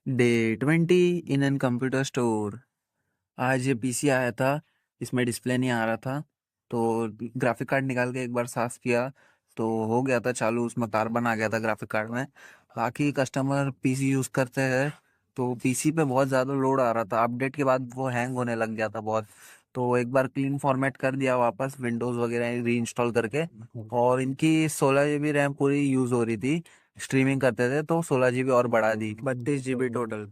Day 20 in an computer store. आज ये PC आया था। इसमें डिस्प्ले नहीं आ रहा था, तो ग्राफिक कार्ड निकाल के एक बार साफ किया तो हो गया था चालू। उसमें कार्बन आ गया था ग्राफिक कार्ड में। बाकी कस्टमर पीसी यूज़ करते हैं तो पीसी पे बहुत ज़्यादा लोड आ रहा था। अपडेट के बाद वो हैंग होने लग गया था बहुत। तो एक बार क्लीन फॉर्मेट कर दिया वापस विंडोज़ वगैरह री इंस्टॉल करके। और इनकी 16 GB रैम पूरी यूज़ हो रही थी। स्ट्रीमिंग करते थे तो 16 GB और बढ़ा दी, 32 GB टोटल।